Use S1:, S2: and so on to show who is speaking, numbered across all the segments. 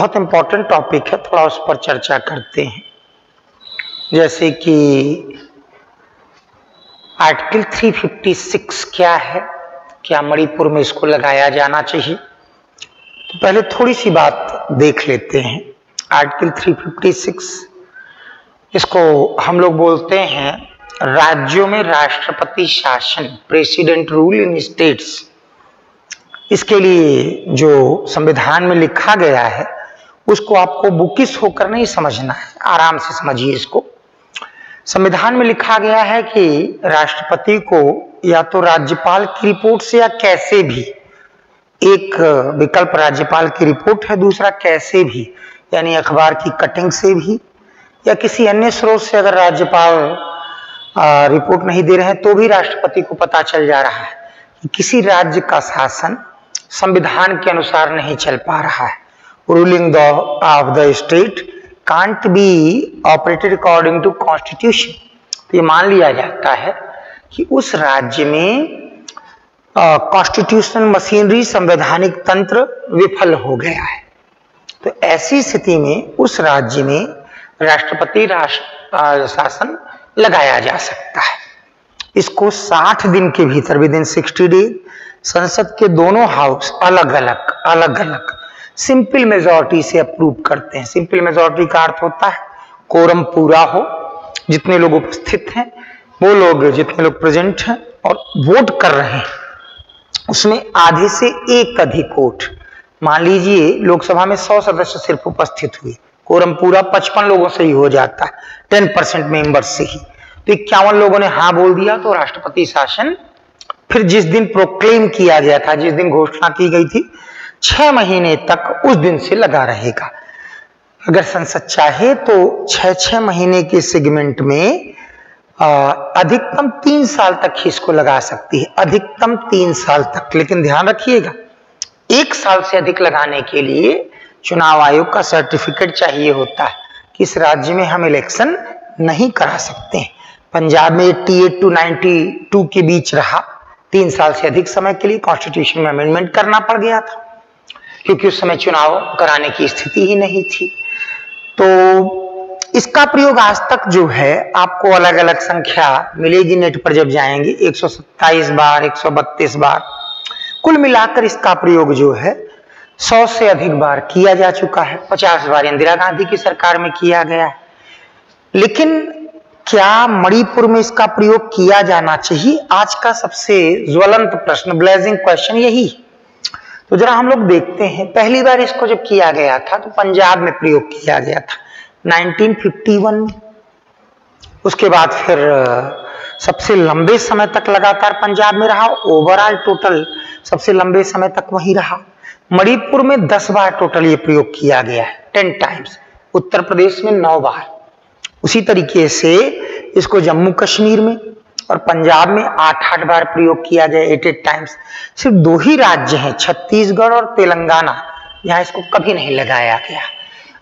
S1: बहुत important topic है, थोड़ा उस पर चर्चा करते हैं। जैसे कि आर्टिकल 356 क्या है, क्या मणिपुर में इसको लगाया जाना चाहिए? तो पहले थोड़ी सी बात देख लेते हैं। आर्टिकल 356 इसको हम लोग बोलते हैं राज्यों में राष्ट्रपति शासन, प्रेसिडेंट रूल इन स्टेट्स। इसके लिए जो संविधान में लिखा गया है उसको आपको बुकिश होकर नहीं समझना है, आराम से समझिए इसको। संविधान में लिखा गया है कि राष्ट्रपति को या तो राज्यपाल की रिपोर्ट से या कैसे भी, एक विकल्प राज्यपाल की रिपोर्ट है, दूसरा कैसे भी यानी अखबार की कटिंग से भी या किसी अन्य स्रोत से अगर राज्यपाल रिपोर्ट नहीं दे रहे हैं तो भी राष्ट्रपति को पता चल जा रहा है कि किसी राज्य का शासन संविधान के अनुसार नहीं चल पा रहा है। Ruling of the state can't be operated according to constitution. तो ये मान लिया जाता है कि उस राज्य में कॉन्स्टिट्यूशनल मशीनरी, संवैधानिक तंत्र विफल हो गया है। तो ऐसी स्थिति में उस राज्य में राष्ट्रपति शासन लगाया जा सकता है। इसको 60 दिन के भीतर, विद इन 60 डेज, संसद के दोनों हाउस अलग अलग सिंपल मेजॉरिटी से अप्रूव करते हैं। सिंपल मेजॉरिटी का अर्थ होता है कोरम पूरा हो, जितने लोग उपस्थित हैं वो लोग, जितने लोग प्रेजेंट हैं और वोट कर रहे हैं उसमें आधे से एक अधिक वोट। मान लीजिए लोकसभा में 100 सदस्य सिर्फ उपस्थित हुए, कोरम पूरा 55 लोगों से ही हो जाता है, 10% मेंबर्स से ही। तो 51 लोगों ने हाँ बोल दिया तो राष्ट्रपति शासन फिर जिस दिन प्रोक्लेम किया गया था, जिस दिन घोषणा की गई थी, 6 महीने तक उस दिन से लगा रहेगा। अगर संसद चाहे तो 6 महीने के सेगमेंट में अधिकतम 3 साल तक ही इसको लगा सकती है, अधिकतम 3 साल तक। लेकिन ध्यान रखिएगा 1 साल से अधिक लगाने के लिए चुनाव आयोग का सर्टिफिकेट चाहिए होता है कि इस राज्य में हम इलेक्शन नहीं करा सकते हैं। पंजाब में 88 to 92 के बीच रहा, 3 साल से अधिक समय के लिए कॉन्स्टिट्यूशन में अमेंडमेंट करना पड़ गया था क्योंकि उस समय चुनाव कराने की स्थिति ही नहीं थी। तो इसका प्रयोग आज तक जो है आपको अलग अलग संख्या मिलेगी नेट पर जब जाएंगे, 127 बार, 132 बार, कुल मिलाकर इसका प्रयोग जो है 100 से अधिक बार किया जा चुका है। 50 बार इंदिरा गांधी की सरकार में किया गया है। लेकिन क्या मणिपुर में इसका प्रयोग किया जाना चाहिए? आज का सबसे ज्वलंत प्रश्न, ब्लेजिंग क्वेश्चन यही। तो जरा हम लोग देखते हैं, पहली बार इसको जब किया गया था तो पंजाब में प्रयोग किया गया था 1951 में। उसके बाद फिर सबसे लंबे समय तक लगातार पंजाब में रहा, ओवरऑल टोटल सबसे लंबे समय तक वहीं रहा। मणिपुर में 10 बार टोटल ये प्रयोग किया गया है, 10 टाइम्स। उत्तर प्रदेश में 9 बार। उसी तरीके से इसको जम्मू कश्मीर में और पंजाब में 8 बार प्रयोग किया गया, 8 टाइम्स। सिर्फ 2 ही राज्य हैं, छत्तीसगढ़ और तेलंगाना, यहाँ इसको कभी नहीं लगाया गया।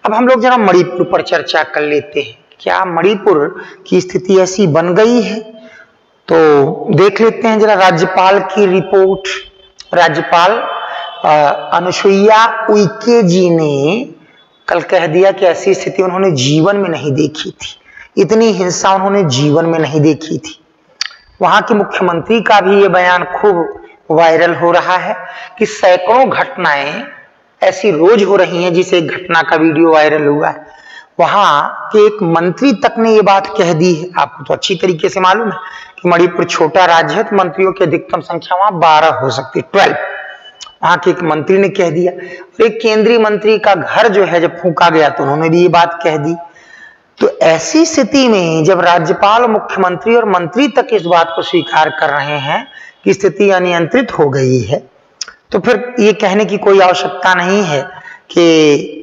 S1: अब हम लोग जरा मणिपुर पर चर्चा कर लेते हैं। क्या मणिपुर की स्थिति ऐसी बन गई है? तो देख लेते हैं जरा राज्यपाल की रिपोर्ट। राज्यपाल अनुसुईया उइके जी ने कल कह दिया कि ऐसी स्थिति उन्होंने जीवन में नहीं देखी थी, इतनी हिंसा उन्होंने जीवन में नहीं देखी थी। वहां के मुख्यमंत्री का भी ये बयान खूब वायरल हो रहा है कि सैकड़ों घटनाएं ऐसी रोज हो रही हैं, जिसे एक घटना का वीडियो वायरल हुआ है। वहां के एक मंत्री तक ने ये बात कह दी है। आपको तो अच्छी तरीके से मालूम है कि मणिपुर छोटा राज्य है तो मंत्रियों की अधिकतम संख्या वहां 12 हो सकती है, 12। वहां के एक मंत्री ने कह दिया और एक केंद्रीय मंत्री का घर जो है जब फूंका गया तो उन्होंने भी ये बात कह दी। तो ऐसी स्थिति में जब राज्यपाल, मुख्यमंत्री और मंत्री तक इस बात को स्वीकार कर रहे हैं कि स्थिति अनियंत्रित हो गई है, तो फिर ये कहने की कोई आवश्यकता नहीं है कि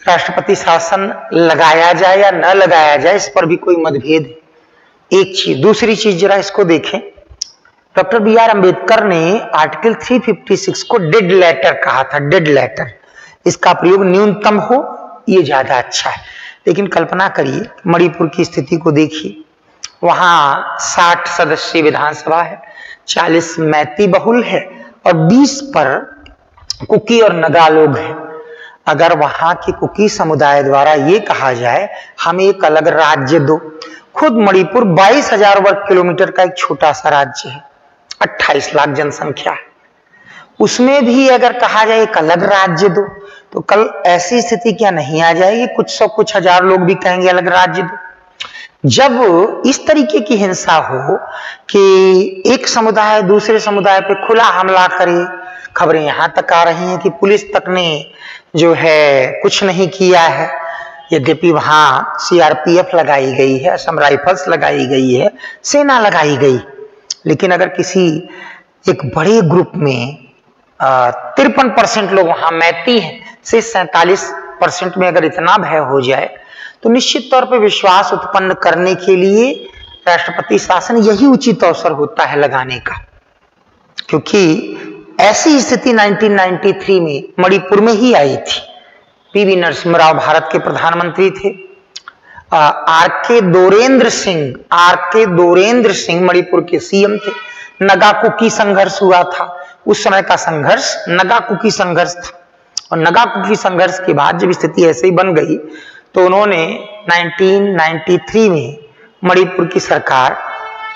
S1: राष्ट्रपति शासन लगाया जाए या न लगाया जाए, इस पर भी कोई मतभेद है। एक चीज, दूसरी चीज जरा इसको देखें। डॉक्टर BR अम्बेडकर ने आर्टिकल 356 को डेड लेटर कहा था, डेड लेटर। इसका प्रयोग न्यूनतम हो ये ज्यादा अच्छा है। लेकिन कल्पना करिए मणिपुर की स्थिति को देखिए, वहां 60 सदस्यीय विधानसभा है, 40 मैती बहुल है और 20 पर कुकी और नगा लोग हैं। अगर वहां के कुकी समुदाय द्वारा ये कहा जाए हमें एक अलग राज्य दो, खुद मणिपुर 22,000 वर्ग किलोमीटर का एक छोटा सा राज्य है, 28 लाख जनसंख्या है, उसमें भी अगर कहा जाए एक अलग राज्य दो, तो कल ऐसी स्थिति क्या नहीं आ जाएगी, कुछ हजार लोग भी कहेंगे अलग राज्य दो। जब इस तरीके की हिंसा हो कि एक समुदाय दूसरे समुदाय पे खुला हमला करे, खबरें यहां तक आ रही हैं कि पुलिस तक ने जो है कुछ नहीं किया है, यद्यपि वहां सीआरपीएफ लगाई गई है, असम राइफल्स लगाई गई है, सेना लगाई गई, लेकिन अगर किसी एक बड़े ग्रुप में 53% लोग वहां मैती हैं से 47% में अगर इतना भय हो जाए तो निश्चित तौर पर विश्वास उत्पन्न करने के लिए राष्ट्रपति शासन यही उचित अवसर होता है लगाने का। क्योंकि ऐसी स्थिति 1993 में मणिपुर में ही आई थी। पीवी नरसिम्हा राव भारत के प्रधानमंत्री थे, आर के दोरेंद्र सिंह मणिपुर के सीएम थे। नगा कुकी संघर्ष हुआ था, उस समय का संघर्ष नगा कुकी संघर्ष था, और नगा कुकी संघर्ष के बाद जब स्थिति ऐसे ही बन गई तो उन्होंने 1993 में मणिपुर की सरकार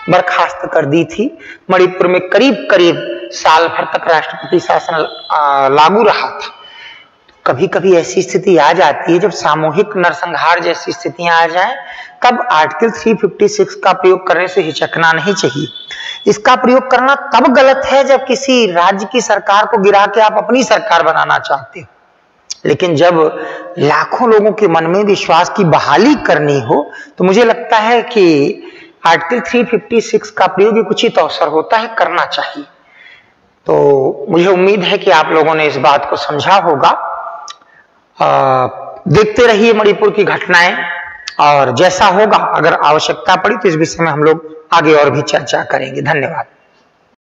S1: बर्खास्त कर दी थी। मणिपुर में करीब करीब साल भर तक राष्ट्रपति शासन लागू रहा था। कभी कभी ऐसी स्थिति आ जाती है जब सामूहिक नरसंहार जैसी स्थितियां आ जाएं, तब आर्टिकल 356 का प्रयोग करने से हिचकना नहीं चाहिए। इसका प्रयोग करना तब गलत है जब किसी राज्य की सरकार को गिरा के आप अपनी सरकार बनाना चाहते हो, लेकिन जब लाखों लोगों के मन में विश्वास की बहाली करनी हो तो मुझे लगता है कि आर्टिकल 356 का प्रयोग एक उचित अवसर होता है, करना चाहिए। तो मुझे उम्मीद है कि आप लोगों ने इस बात को समझा होगा। देखते रहिए मणिपुर की घटनाएं, और जैसा होगा अगर आवश्यकता पड़ी तो इस विषय में हम लोग आगे और भी चर्चा करेंगे। धन्यवाद।